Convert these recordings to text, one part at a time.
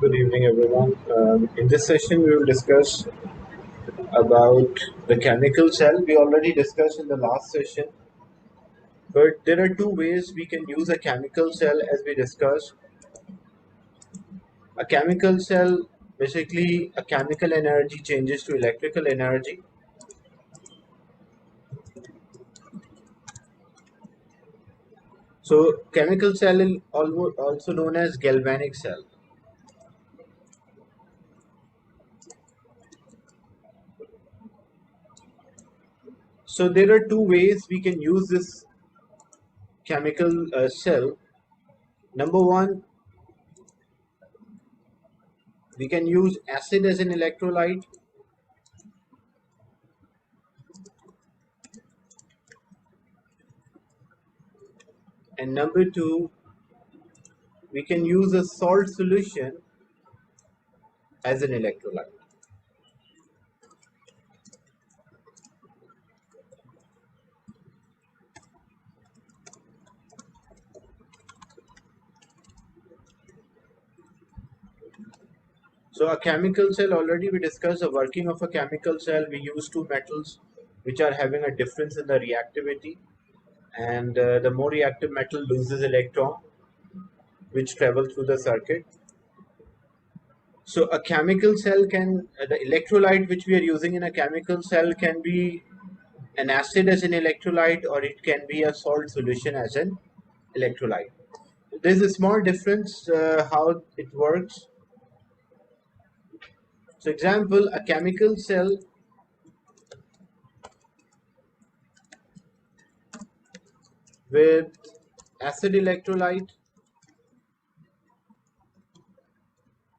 Good evening, everyone. In this session, we will discuss about the chemical cell. We already discussed in the last session, but there are two ways we can use a chemical cell as we discussed. A chemical cell, basically, a chemical energy changes to electrical energy. So, chemical cell is also known as galvanic cell. So, there are two ways we can use this chemical cell. Number one, we can use acid as an electrolyte. And number two, we can use a salt solution as an electrolyte. So a chemical cell, already we discussed the working of a chemical cell. We use two metals which are having a difference in the reactivity, and the more reactive metal loses electron which travel through the circuit. So a chemical cell can, the electrolyte which we are using in a chemical cell can be an acid as an electrolyte, or it can be a salt solution as an electrolyte. There's a small difference how it works. So example, a chemical cell with acid electrolyte.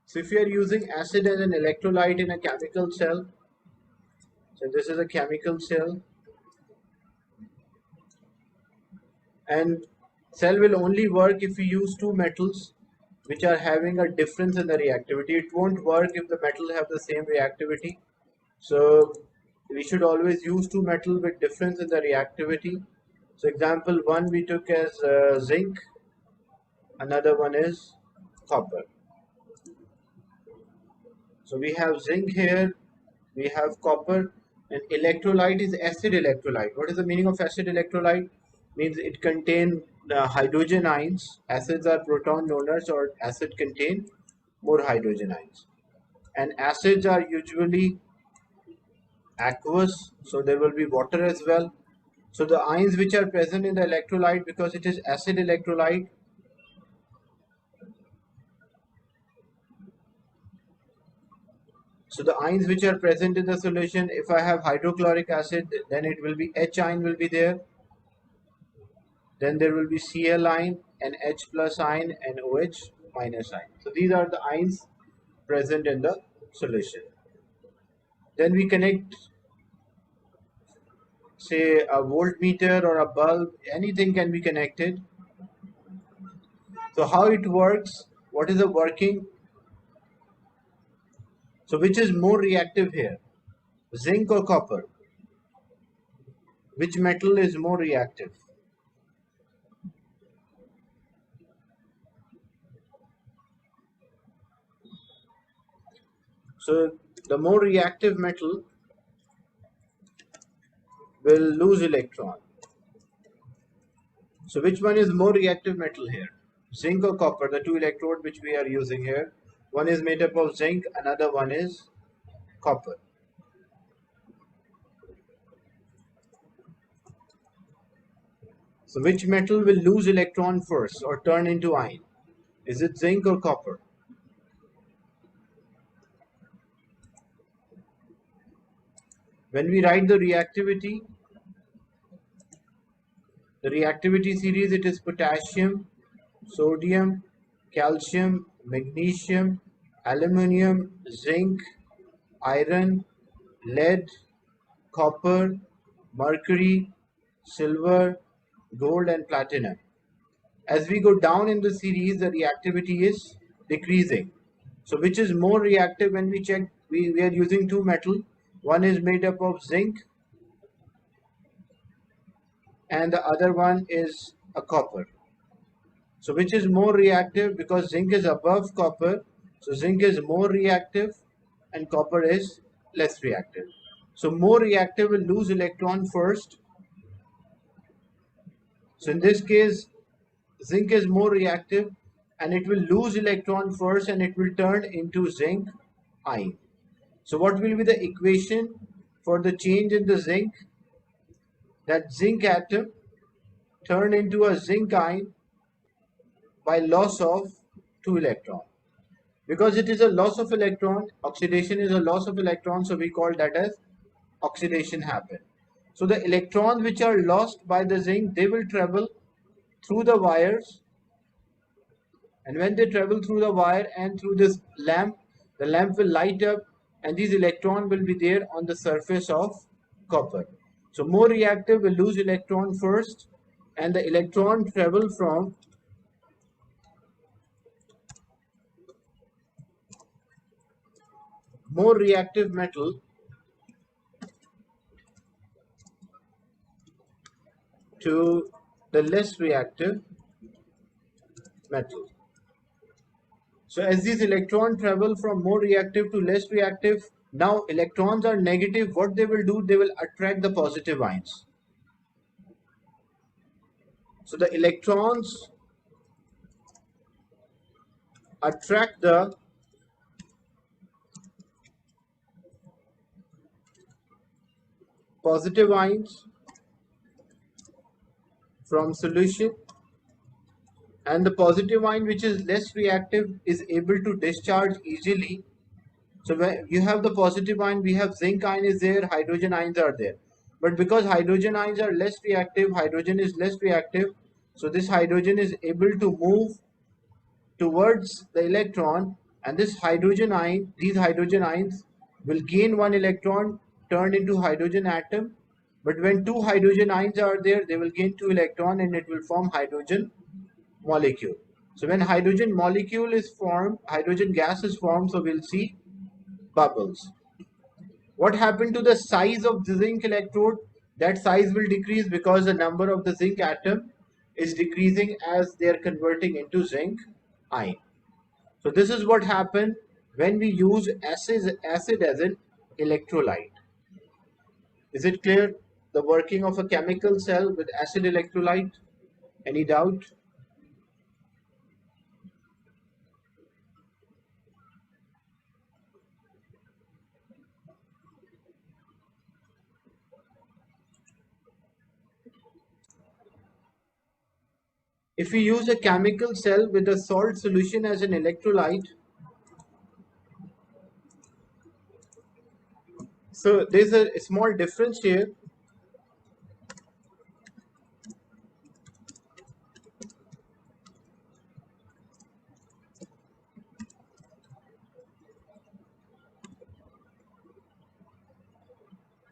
So if you are using acid as an electrolyte in a chemical cell, so this is a chemical cell, and cell will only work if you use two metals which are having a difference in the reactivity. It won't work if the metals have the same reactivity. So we should always use two metals with difference in the reactivity. So example one we took as zinc, another one is copper. So we have zinc here, we have copper, and electrolyte is acid electrolyte. What is the meaning of acid electrolyte? Means it contains hydrogen ions. Acids are proton donors, or acid contain more hydrogen ions. And acids are usually aqueous, so there will be water as well. So the ions which are present in the electrolyte, because it is acid electrolyte, so the ions which are present in the solution, if I have hydrochloric acid, then it will be H ion will be there. Then there will be Cl ion and H plus ion and OH minus ion. So these are the ions present in the solution. Then we connect, say, a voltmeter or a bulb, anything can be connected. So how it works, what is the working? So which is more reactive here, zinc or copper? Which metal is more reactive? So the more reactive metal will lose electron. So which one is more reactive metal here? Zinc or copper, the two electrode which we are using here. One is made up of zinc, another one is copper. So which metal will lose electron first or turn into ion? Is it zinc or copper? When we write the reactivity series, it is potassium, sodium, calcium, magnesium, aluminum, zinc, iron, lead, copper, mercury, silver, gold, and platinum. As we go down in the series, the reactivity is decreasing. So which is more reactive? When we check, we are using two metal. One is made up of zinc and the other one is a copper. So which is more reactive? Because zinc is above copper, So zinc is more reactive and copper is less reactive. So more reactive will lose electron first. So in this case, zinc is more reactive and it will lose electron first and it will turn into zinc ion. So what will be the equation for the change in the zinc? That zinc atom turn into a zinc ion by loss of 2 electrons. Because it is a loss of electron, oxidation is a loss of electron, so we call that as oxidation happen. So the electrons which are lost by the zinc, they will travel through the wires, and when they travel through the wire and through this lamp, the lamp will light up and these electrons will be there on the surface of copper. So more reactive will lose electron first and the electron travel from more reactive metal to the less reactive metal. So as these electrons travel from more reactive to less reactive, now electrons are negative. What they will do, they will attract the positive ions. So the electrons attract the positive ions from solution, and the positive ion which is less reactive is able to discharge easily. So when you have the positive ion, we have zinc ion is there, hydrogen ions are there. But because hydrogen ions are less reactive, hydrogen is less reactive, so this hydrogen is able to move towards the electron, and this hydrogen ion, these hydrogen ions will gain one electron, turned into hydrogen atom. But when two hydrogen ions are there, they will gain two electron and it will form hydrogen molecule. So when hydrogen molecule is formed, hydrogen gas is formed, so we'll see bubbles. What happened to the size of the zinc electrode? That size will decrease because the number of the zinc atom is decreasing as they are converting into zinc ion. So this is what happened when we use acid as an electrolyte. Is it clear? The working of a chemical cell with acid electrolyte? Any doubt? If we use a chemical cell with a salt solution as an electrolyte, so there's a small difference here.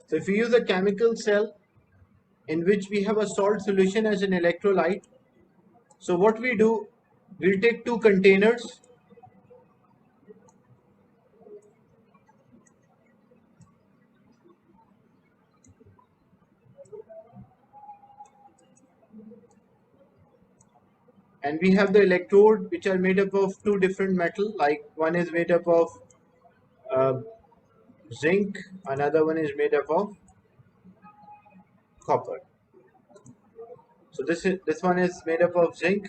So if we use a chemical cell in which we have a salt solution as an electrolyte, so what we do, we'll take two containers and we have the electrode which are made up of two different metal, like one is made up of uh, zinc, another one is made up of copper. So this one is made up of zinc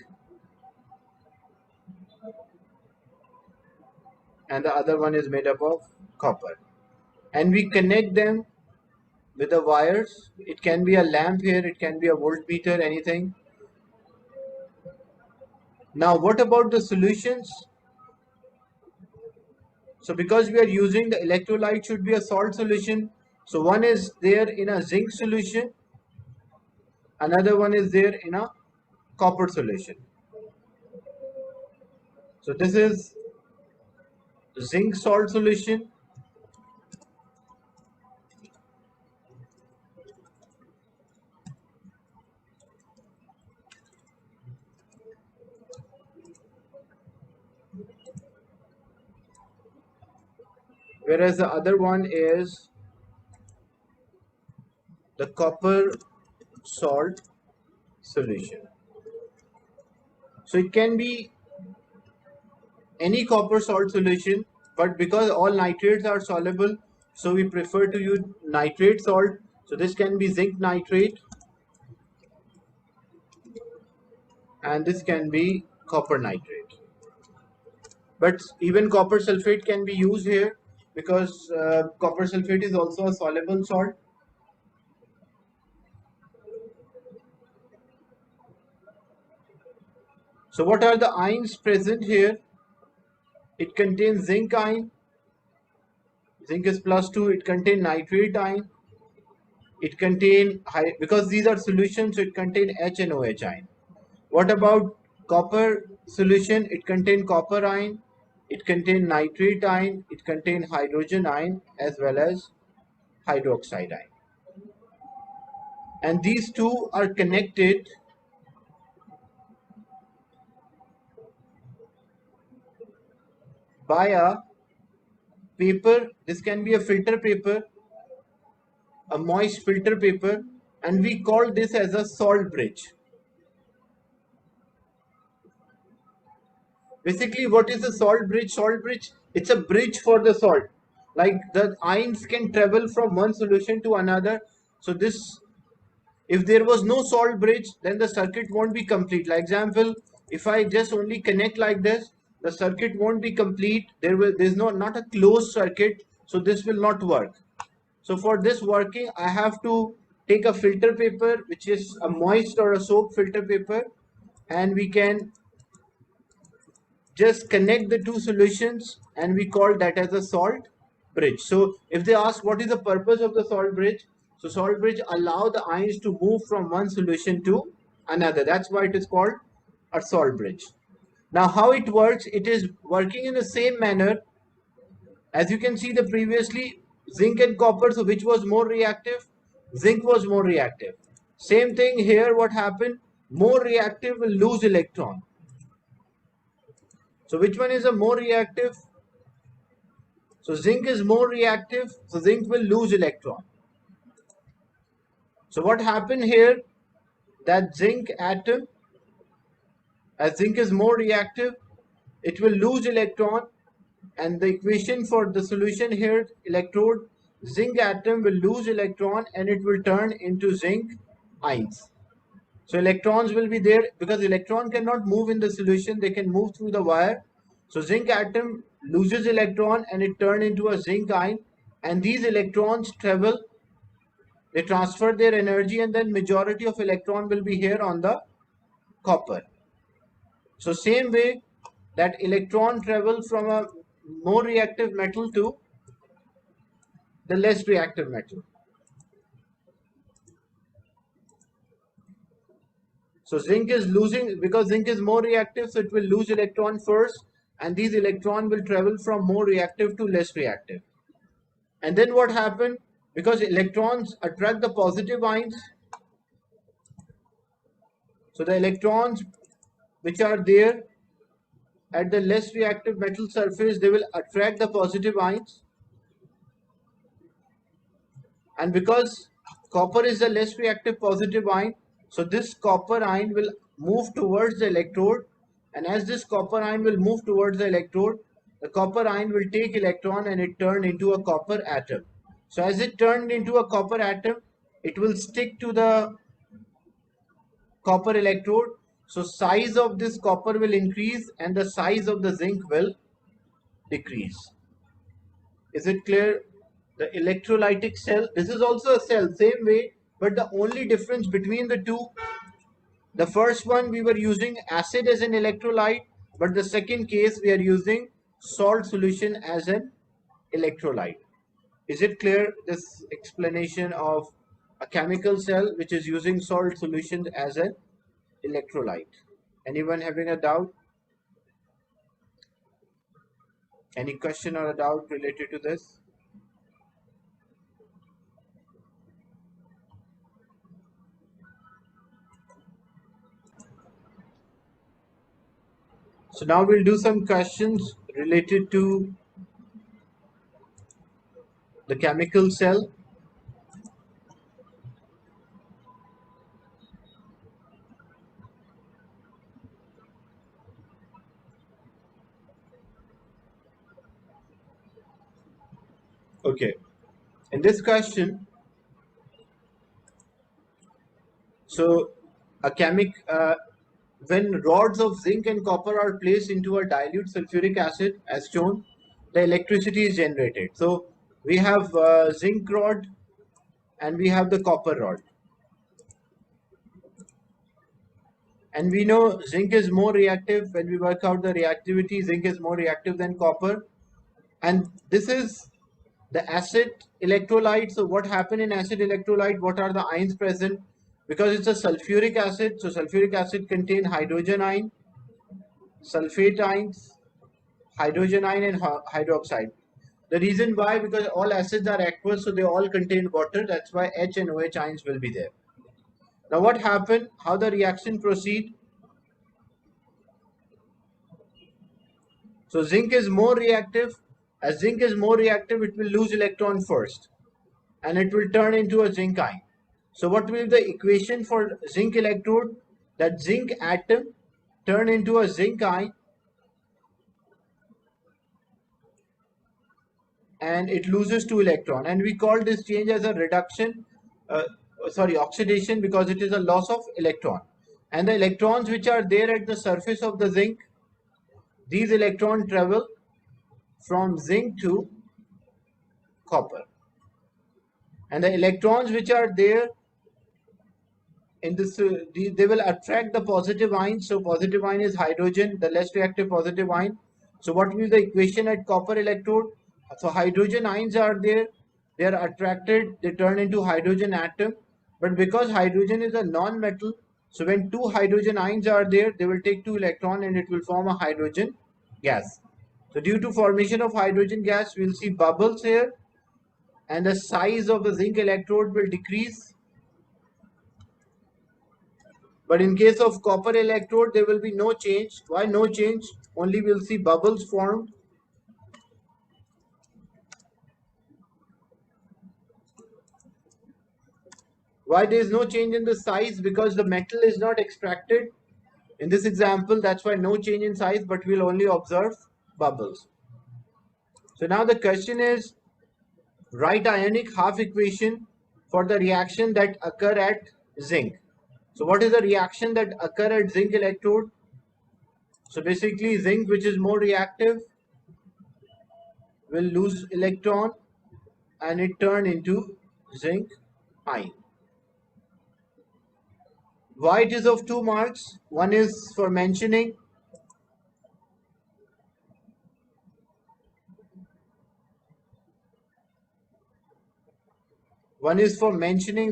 and the other one is made up of copper, and we connect them with the wires. It can be a lamp here, it can be a voltmeter, anything. Now what about the solutions? So because we are using the electrolyte should be a salt solution, so one is there in a zinc solution, another one is there in a copper solution. So this is zinc salt solution, whereas the other one is the copper salt solution. So it can be any copper salt solution, but because all nitrates are soluble, so we prefer to use nitrate salt. So this can be zinc nitrate and this can be copper nitrate. But even copper sulfate can be used here because copper sulfate is also a soluble salt. So what are the ions present here? It contains zinc ion. Zinc is +2. It contains nitrate ion. It contains, because these are solutions, so it contains H and OH ion. What about copper solution? It contains copper ion. It contains nitrate ion. It contains hydrogen ion as well as hydroxide ion. And these two are connected by a paper. This can be a filter paper, a moist filter paper, and we call this as a salt bridge. Basically, what is a salt bridge? Salt bridge, it's a bridge for the salt. Like the ions can travel from one solution to another. So this, if there was no salt bridge, then the circuit won't be complete. Like example, if I just only connect like this, the circuit won't be complete. There's not a closed circuit, so this will not work. So for this working, I have to take a filter paper, which is a moist or a soap filter paper, and we can just connect the two solutions and we call that as a salt bridge. So if they ask what is the purpose of the salt bridge, so salt bridge allow the ions to move from one solution to another. That's why it is called a salt bridge. Now how it works, it is working in the same manner as you can see the previously zinc and copper. So which was more reactive? Zinc was more reactive. Same thing here, what happened? More reactive will lose electron. So which one is a more reactive? So zinc is more reactive, so zinc will lose electron. So what happened here? That zinc atom, as zinc is more reactive, it will lose electron, and the equation for the solution here, electrode, zinc atom will lose electron and it will turn into zinc ions. So electrons will be there because electron cannot move in the solution, they can move through the wire. So zinc atom loses electron and it turns into a zinc ion, and these electrons travel, they transfer their energy, and then majority of electron will be here on the copper. So same way that electron travel from a more reactive metal to the less reactive metal. So zinc is losing because zinc is more reactive, so it will lose electron first, and these electrons will travel from more reactive to less reactive. And then what happened? Because electrons attract the positive ions, so the electrons which are there at the less reactive metal surface, they will attract the positive ions. And because copper is a less reactive positive ion, so this copper ion will move towards the electrode, and as this copper ion will move towards the electrode, the copper ion will take electron and it turn into a copper atom. So as it turned into a copper atom, it will stick to the copper electrode. So size of this copper will increase and the size of the zinc will decrease. Is it clear? The electrolytic cell, this is also a cell, same way, but the only difference between the two, the first one we were using acid as an electrolyte, but the second case we are using salt solution as an electrolyte. Is it clear, this explanation of a chemical cell which is using salt solution as an electrolyte? Anyone having a doubt? Any question or a doubt related to this? So now we'll do some questions related to the chemical cell. Okay. In this question, so a when rods of zinc and copper are placed into a dilute sulfuric acid, as shown, the electricity is generated. So we have zinc rod and we have the copper rod. And we know zinc is more reactive. When we work out the reactivity, zinc is more reactive than copper. And this is the acid electrolyte. So what happened in acid electrolyte? What are the ions present? Because it's a sulfuric acid, so sulfuric acid contain hydrogen ion, sulfate ions, hydrogen ion, and hydroxide. The reason why, because all acids are aqueous, so they all contain water. That's why H and OH ions will be there. Now what happened? How the reaction proceed? So zinc is more reactive. As zinc is more reactive, it will lose electron first, and it will turn into a zinc ion. So what will be the equation for zinc electrode? That zinc atom turn into a zinc ion, and it loses 2 electron, and we call this change as a reduction, uh, oxidation, because it is a loss of electron. And the electrons which are there at the surface of the zinc, these electrons travel from zinc to copper, and the electrons which are there in this, they will attract the positive ion. So positive ion is hydrogen, the less reactive positive ion. So what will be the equation at copper electrode? So hydrogen ions are there, they are attracted, they turn into hydrogen atom. But because hydrogen is a non-metal, so when 2 hydrogen ions are there, they will take 2 electron and it will form a hydrogen gas. So due to formation of hydrogen gas, we will see bubbles here, and the size of the zinc electrode will decrease. But in case of copper electrode, there will be no change. Why no change? Only we'll see bubbles formed. Why there is no change in the size? Because the metal is not extracted. In this example, that's why no change in size, but we'll only observe bubbles. So now the question is, write ionic half equation for the reaction that occur at zinc. So what is the reaction that occur at zinc electrode? So basically zinc, which is more reactive, will lose electron and it turn into zinc ion. Why it is of 2 marks? One is for mentioning,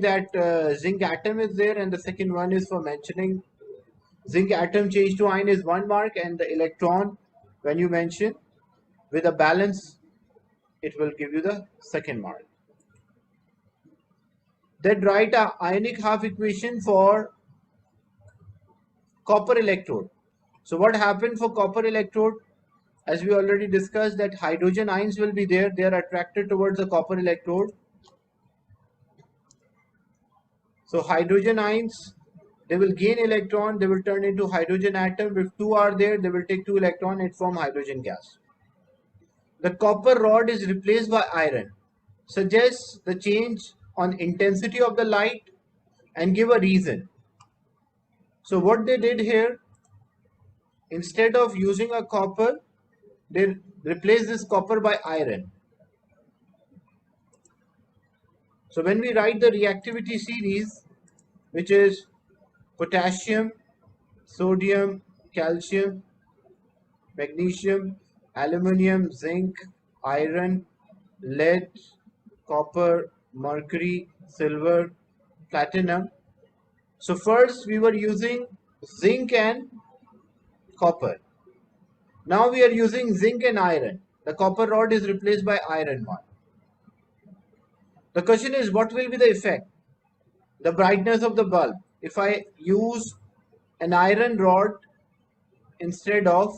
that zinc atom is there, and the second one is for mentioning zinc atom change to ion is 1 mark, and the electron, when you mention with a balance, it will give you the second mark. Then write a ionic half equation for copper electrode. So what happened for copper electrode? As we already discussed, that hydrogen ions will be there, they are attracted towards the copper electrode. So hydrogen ions, they will gain electron, they will turn into hydrogen atom. If 2 are there, they will take 2 electron and form hydrogen gas. The copper rod is replaced by iron. Suggest the change on intensity of the light and give a reason. So what they did here, instead of using a copper, they replace this copper by iron. So when we write the reactivity series, which is potassium, sodium, calcium, magnesium, aluminium, zinc, iron, lead, copper, mercury, silver, platinum. So first we were using zinc and copper. Now we are using zinc and iron. The copper rod is replaced by iron one. The question is, what will be the effect? The brightness of the bulb. If I use an iron rod instead of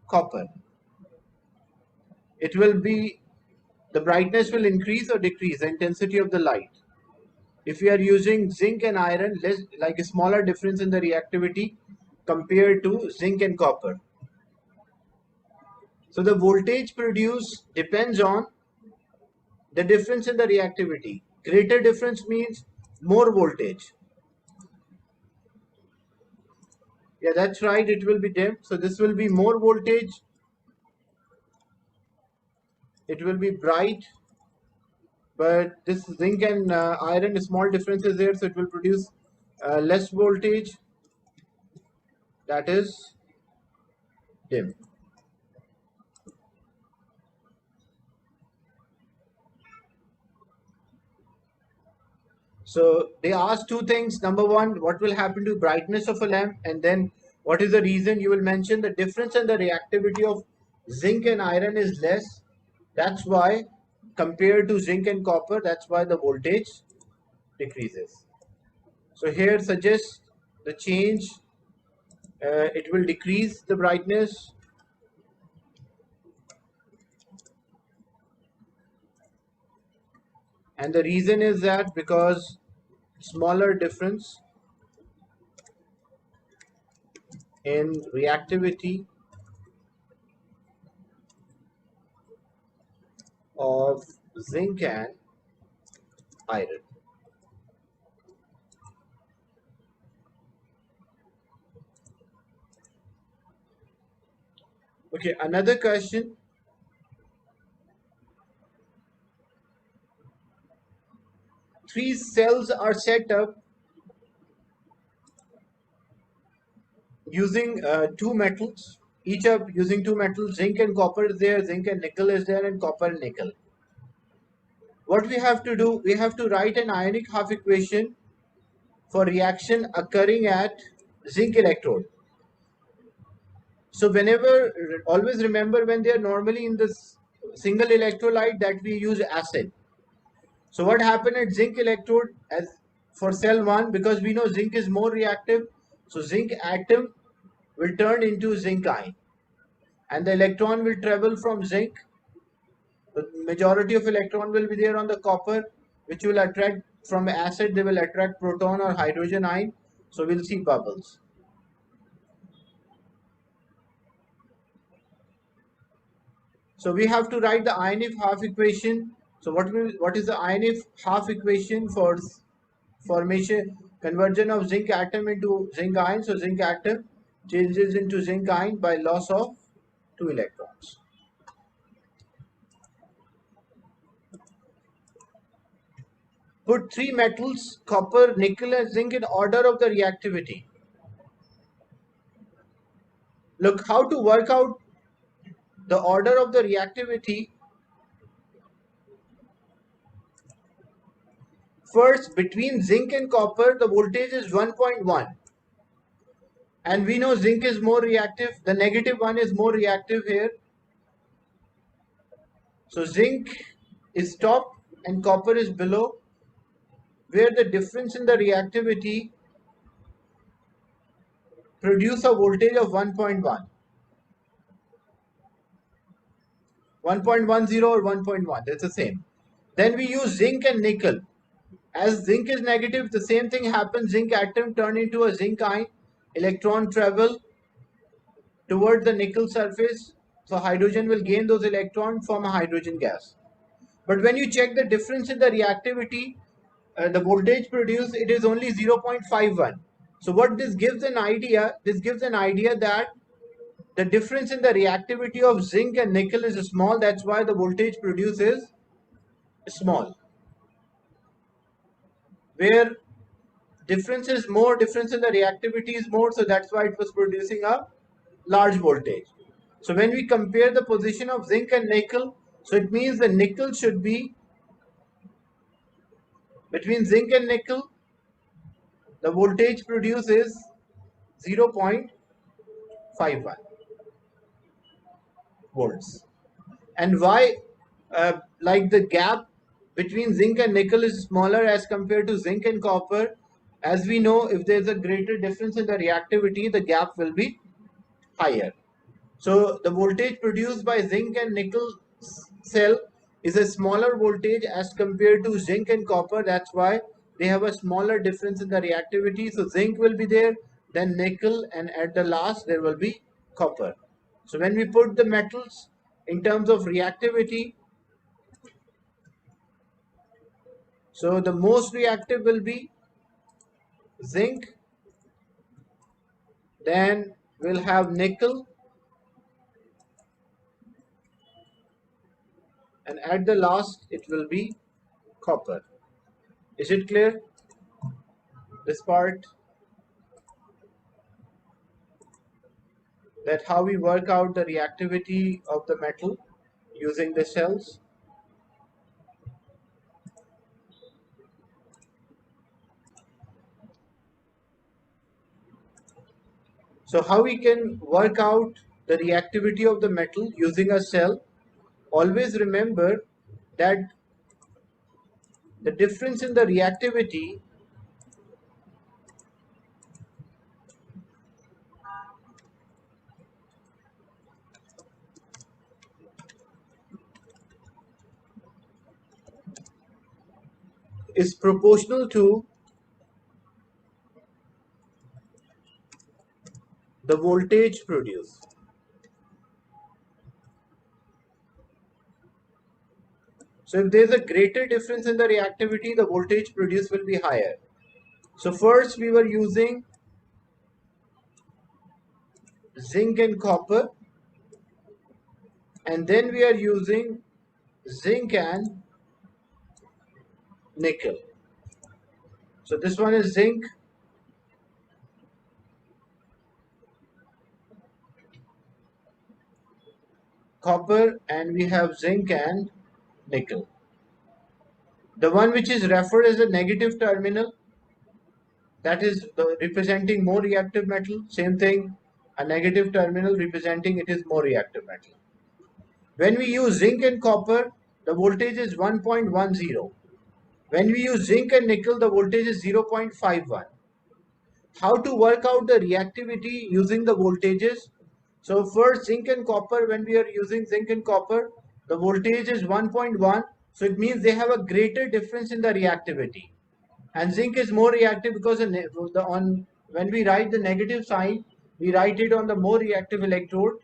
copper, it will be, the brightness will increase or decrease, the intensity of the light. If we are using zinc and iron, less, like a smaller difference in the reactivity compared to zinc and copper. So the voltage produced depends on the difference in the reactivity. Greater difference means more voltage. Yeah, that's right, it will be dim. So this will be more voltage, it will be bright, but this zinc and iron, small differences there, so it will produce less voltage, that is dim. So they asked two things. Number one, what will happen to brightness of a lamp? And then what is the reason? You will mention the difference in the reactivity of zinc and iron is less. That's why, compared to zinc and copper, that's why the voltage decreases. So here suggests the change, it will decrease the brightness. And the reason is that because smaller difference in reactivity of zinc and iron. Okay, another question. Three cells are set up using two metals, each up using two metals. Zinc and copper is there, zinc and nickel is there, and copper and nickel. What we have to do, we have to write an ionic half equation for reaction occurring at zinc electrode. So whenever, always remember when they are normally in this single electrolyte that we use acid. So what happened at zinc electrode as for cell 1, because we know zinc is more reactive, so zinc atom will turn into zinc ion and the electron will travel from zinc. The majority of electron will be there on the copper, which will attract from acid, they will attract proton or hydrogen ion. So we'll see bubbles. So we have to write the ionic half equation. So what is the ionic half equation for formation conversion of zinc atom into zinc ion? So zinc atom changes into zinc ion by loss of two electrons. Put three metals, copper, nickel and zinc in order of the reactivity. Look, how to work out the order of the reactivity. First, between zinc and copper, the voltage is 1.1. And we know zinc is more reactive. The negative one is more reactive here. So zinc is top and copper is below, where the difference in the reactivity produce a voltage of 1.1. 1.10 or 1.1, that's the same. Then we use zinc and nickel. As zinc is negative, the same thing happens. Zinc atom turn into a zinc ion. Electron travel toward the nickel surface. So hydrogen will gain those electrons from a hydrogen gas. But when you check the difference in the reactivity, the voltage produced, it is only 0.51. So what this gives an idea? This gives an idea that the difference in the reactivity of zinc and nickel is small. That's why the voltage produced is small. Where difference is more, difference in the reactivity is more, so that's why it was producing a large voltage. So when we compare the position of zinc and nickel, so it means the nickel should be between zinc and nickel, the voltage produced is 0.51 volts. And why like the gap between zinc and nickel is smaller as compared to zinc and copper? As we know, if there is a greater difference in the reactivity, the gap will be higher. So the voltage produced by zinc and nickel cell is a smaller voltage as compared to zinc and copper. That's why they have a smaller difference in the reactivity. So zinc will be there, then nickel, and at the last there will be copper. So when we put the metals in terms of reactivity, So the most reactive will be zinc, then we'll have nickel, and at the last it will be copper. Is it clear, this part, that how we work out the reactivity of the metal using the cells? So how we can work out the reactivity of the metal using a cell? Always remember that the difference in the reactivity is proportional to the voltage produced. So if there is a greater difference in the reactivity, the voltage produced will be higher. So first we were using zinc and copper, and then we are using zinc and nickel. So this one is zinc, copper, and we have zinc and nickel. The one which is referred as a negative terminal, that is representing more reactive metal. Same thing, a negative terminal representing it is more reactive metal. When we use zinc and copper, the voltage is 1.10. When we use zinc and nickel, the voltage is 0.51. How to work out the reactivity using the voltages? So first, zinc and copper, when we are using zinc and copper, the voltage is 1.1. So it means they have a greater difference in the reactivity. And zinc is more reactive because when we write the negative sign, we write it on the more reactive electrode.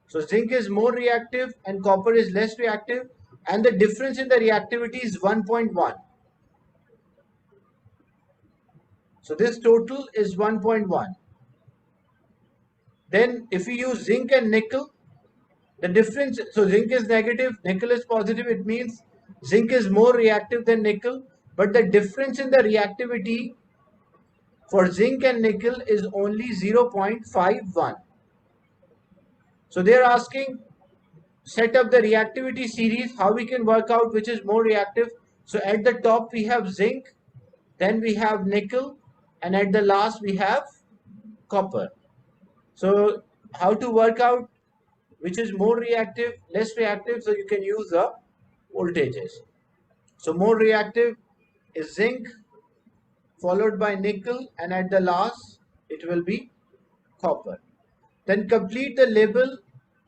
So zinc is more reactive and copper is less reactive, and the difference in the reactivity is 1.1. So this total is 1.1. Then if we use zinc and nickel, the difference, so zinc is negative, nickel is positive, it means zinc is more reactive than nickel, but the difference in the reactivity for zinc and nickel is only 0.51. So they are asking, set up the reactivity series, how we can work out which is more reactive. So at the top we have zinc, then we have nickel, and at the last we have copper. So how to work out which is more reactive, less reactive? So you can use the voltages. So more reactive is zinc, followed by nickel, and at the last it will be copper. Then complete the label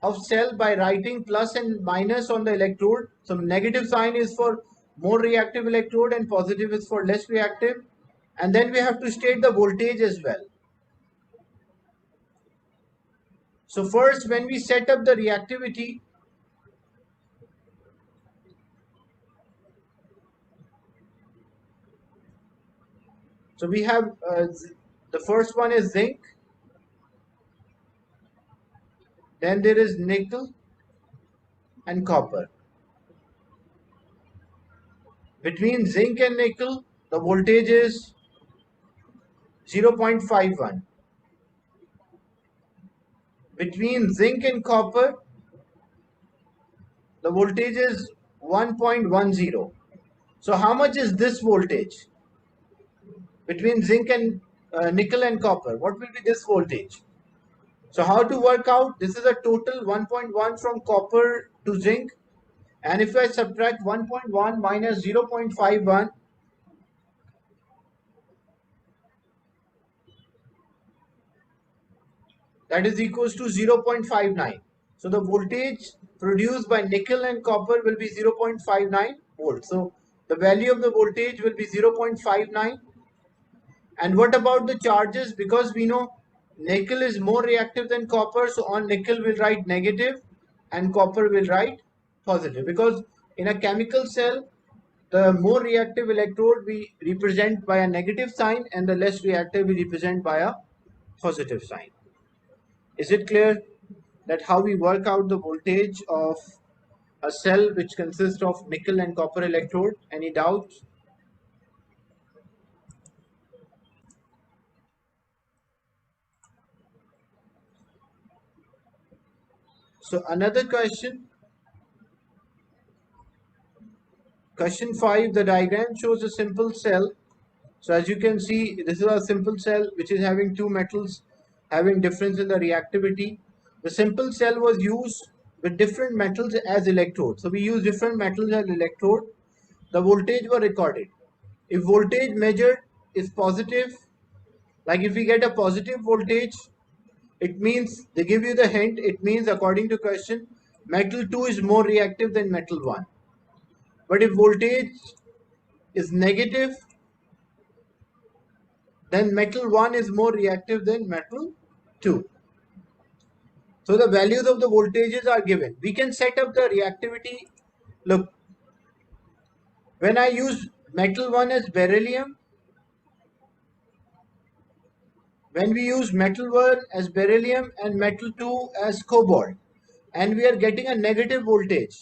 of cell by writing plus and minus on the electrode. So negative sign is for more reactive electrode and positive is for less reactive. And then we have to state the voltage as well. So first, when we set up the reactivity, so we have the first one is zinc, then there is nickel and copper. Between zinc and nickel, the voltage is 0.51. Between zinc and copper, the voltage is 1.10. So how much is this voltage? Between zinc and nickel and copper, what will be this voltage? So how to work out? This is a total 1.1 from copper to zinc. And if I subtract 1.1 minus 0.51, that is equals to 0.59. So the voltage produced by nickel and copper will be 0.59 volts. So the value of the voltage will be 0.59. And what about the charges? Because we know nickel is more reactive than copper, so on nickel we'll write negative and copper will write positive. Because in a chemical cell, The more reactive electrode we represent by a negative sign, and the less reactive we represent by a positive sign. Is it clear that how we work out the voltage of a cell which consists of nickel and copper electrode? Any doubts? So another question, question 5, the diagram shows a simple cell. So as you can see, this is a simple cell which is having two metals having difference in the reactivity. The simple cell was used with different metals as electrodes. So we use different metals as electrode. The voltage were recorded. If voltage measured is positive, like if we get a positive voltage, it means they give you the hint. It means according to question, metal 2 is more reactive than metal 1. But if voltage is negative, then metal 1 is more reactive than metal 2. So the values of the voltages are given. We can set up the reactivity. Look, when I use metal 1 as beryllium, when we use metal 1 as beryllium and metal 2 as cobalt, and we are getting a negative voltage.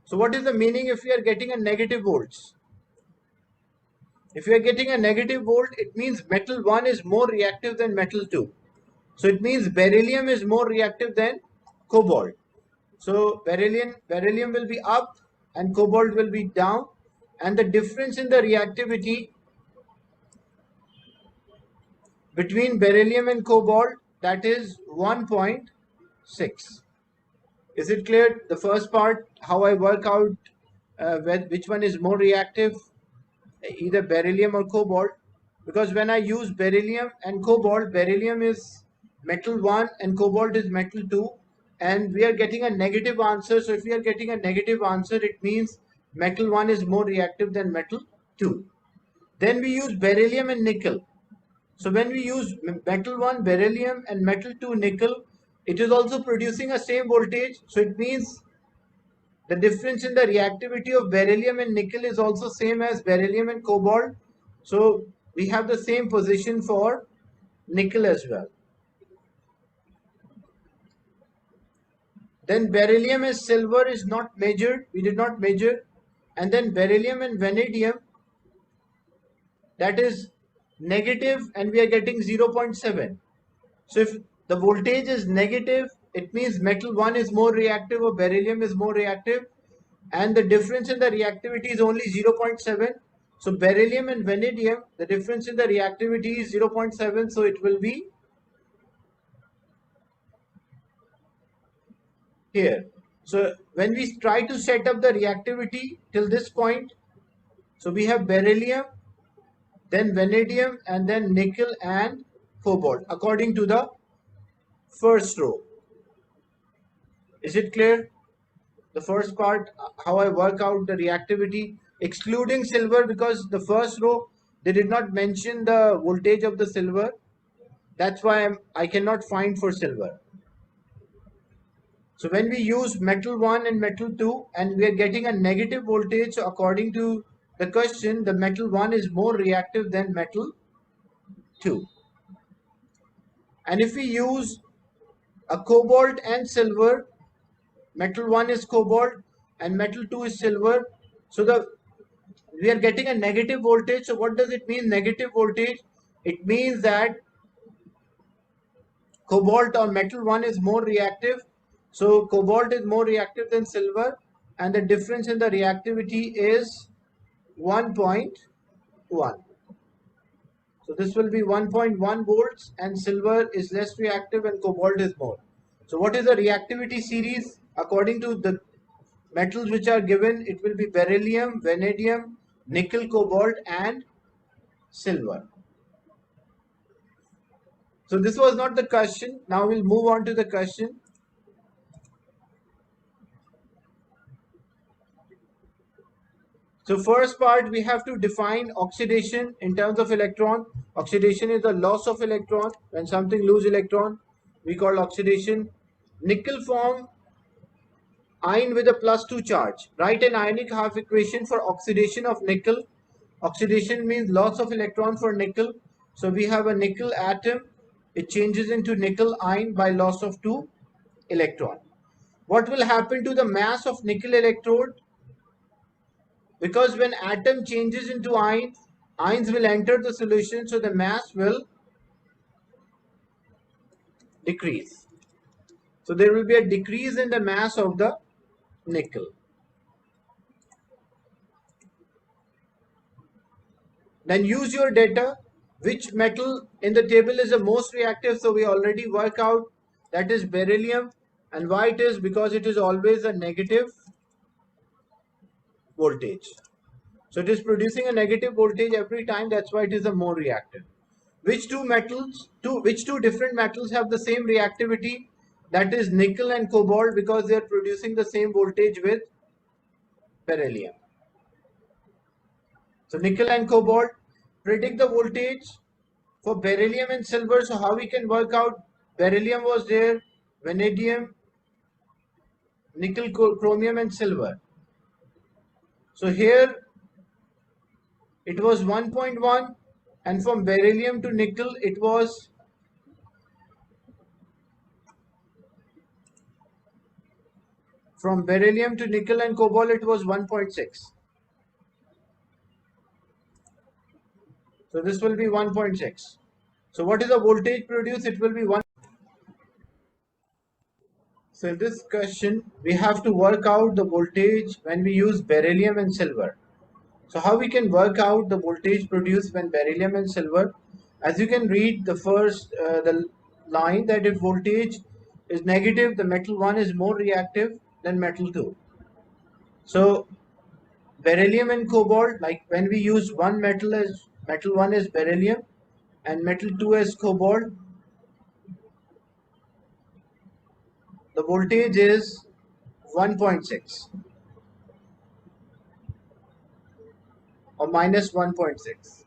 So what is the meaning if we are getting a negative volts? If we are getting a negative volt, it means metal 1 is more reactive than metal 2. So it means beryllium is more reactive than cobalt. So beryllium will be up and cobalt will be down, and the difference in the reactivity between beryllium and cobalt, that is 1.6. Is it clear? The first part, how I work out which one is more reactive, either beryllium or cobalt, because when I use beryllium and cobalt, beryllium is metal 1 and cobalt is metal 2, and we are getting a negative answer. So if we are getting a negative answer, it means metal 1 is more reactive than metal 2. Then we use beryllium and nickel. So when we use metal 1 beryllium and metal 2 nickel, it is also producing a same voltage. So it means the difference in the reactivity of beryllium and nickel is also same as beryllium and cobalt. So we have the same position for nickel as well. Then beryllium as silver is not measured. We did not measure. And then beryllium and vanadium, that is negative, and we are getting 0.7. So if the voltage is negative, it means metal 1 is more reactive or beryllium is more reactive, and the difference in the reactivity is only 0.7. So beryllium and vanadium, the difference in the reactivity is 0.7, so it will be here. So when we try to set up the reactivity till this point, so we have beryllium, then vanadium, and then nickel and cobalt according to the first row. Is it clear? The first part, how I work out the reactivity, excluding silver, because the first row they did not mention the voltage of the silver. That's why I cannot find for silver. So when we use metal 1 and metal 2 and we are getting a negative voltage, so according to the question, the metal 1 is more reactive than metal 2. And if we use a cobalt and silver, metal 1 is cobalt and metal 2 is silver, so we are getting a negative voltage. So what does it mean, negative voltage? It means that cobalt or metal 1 is more reactive. So cobalt is more reactive than silver, and the difference in the reactivity is 1.1. So this will be 1.1 volts, and silver is less reactive and cobalt is more. So what is the reactivity series? According to the metals which are given, it will be beryllium, vanadium, nickel, cobalt, and silver. So this was not the question. Now we'll move on to the question. So first part, we have to define oxidation in terms of electron. Oxidation is the loss of electron. When something lose electron, we call oxidation. Nickel form ion with a +2 charge. Write an ionic half equation for oxidation of nickel. Oxidation means loss of electron for nickel. So we have a nickel atom. It changes into nickel ion by loss of 2 electron. What will happen to the mass of nickel electrode? Because when atom changes into ion, ions will enter the solution, so the mass will decrease. So there will be a decrease in the mass of the nickel. Then use your data. Which metal in the table is the most reactive? So we already work out that is beryllium. And why it is? Because it is always a negative voltage. So it is producing a negative voltage every time. That's why it is a more reactive. Which two different metals have the same reactivity? That is nickel and cobalt, because they are producing the same voltage with beryllium. So nickel and cobalt. Predict the voltage for beryllium and silver. So how we can work out? Beryllium was there, vanadium, nickel, chromium and silver. So here it was 1.1, and from beryllium to nickel it was from beryllium to nickel and cobalt it was 1.6. So this will be 1.6. So what is the voltage produced? It will be 1. So in this question, we have to work out the voltage when we use beryllium and silver. So how we can work out the voltage produced when beryllium and silver? As you can read the first the line, that if voltage is negative, the metal 1 is more reactive than metal 2. So beryllium and cobalt, like when we use one metal as metal 1 is beryllium and metal 2 as cobalt, the voltage is 1.6 or minus 1.6.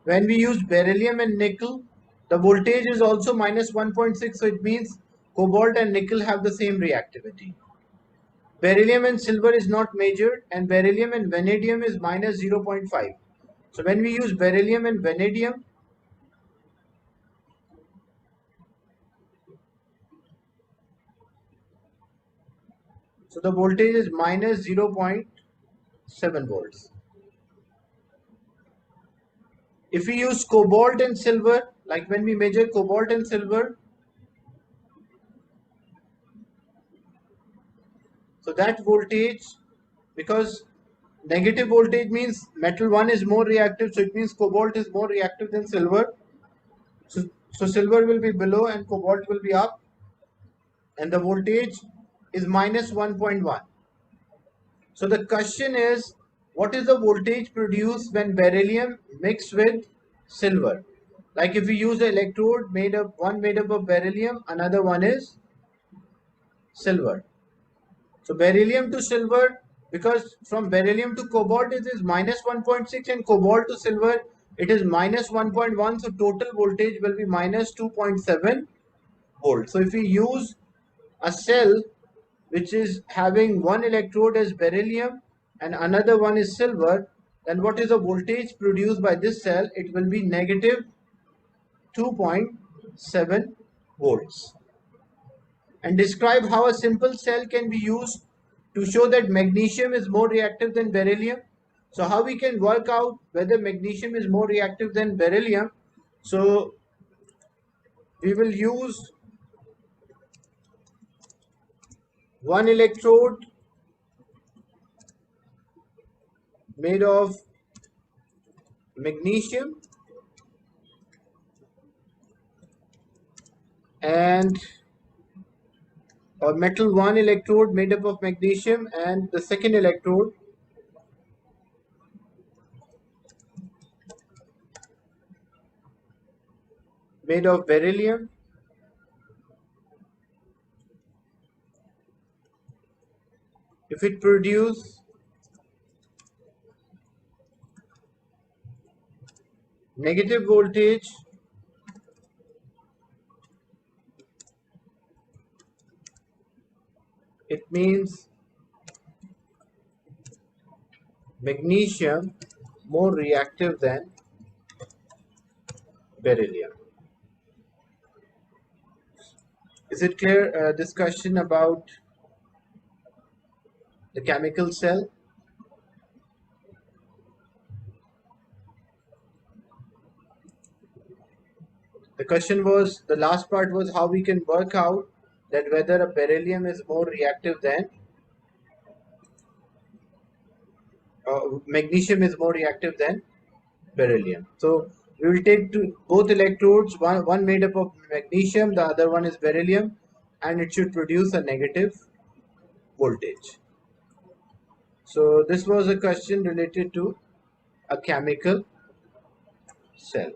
When we use beryllium and nickel, the voltage is also minus 1.6, so it means cobalt and nickel have the same reactivity. Beryllium and silver is not measured, and beryllium and vanadium is minus 0.5. So when we use beryllium and vanadium, so the voltage is minus 0.7 volts. If we use cobalt and silver, like when we measure cobalt and silver, so that voltage, because negative voltage means metal 1 is more reactive, so it means cobalt is more reactive than silver. So silver will be below and cobalt will be up, and the voltage is minus 1.1. So the question is, what is the voltage produced when beryllium mixed with silver? Like if we use an electrode made up of beryllium, another one is silver. So beryllium to silver, because from beryllium to cobalt it is minus 1.6 and cobalt to silver it is minus 1.1. So total voltage will be minus 2.7 volts. So if we use a cell which is having one electrode as beryllium and another one is silver, then what is the voltage produced by this cell? It will be negative 2.7 volts. And describe how a simple cell can be used to show that magnesium is more reactive than beryllium. So how we can work out whether magnesium is more reactive than beryllium? So we will use one electrode made of magnesium and or metal 1 electrode made up of magnesium, and the second electrode made of beryllium. If it produce negative voltage, It means magnesium more reactive than beryllium. Is it clear, discussion about the chemical cell? The question was, the last part was how we can work out that whether a beryllium is more reactive than magnesium is more reactive than beryllium. So we will take both electrodes, one made up of magnesium, the other one is beryllium, and it should produce a negative voltage. So this was a question related to a chemical cell.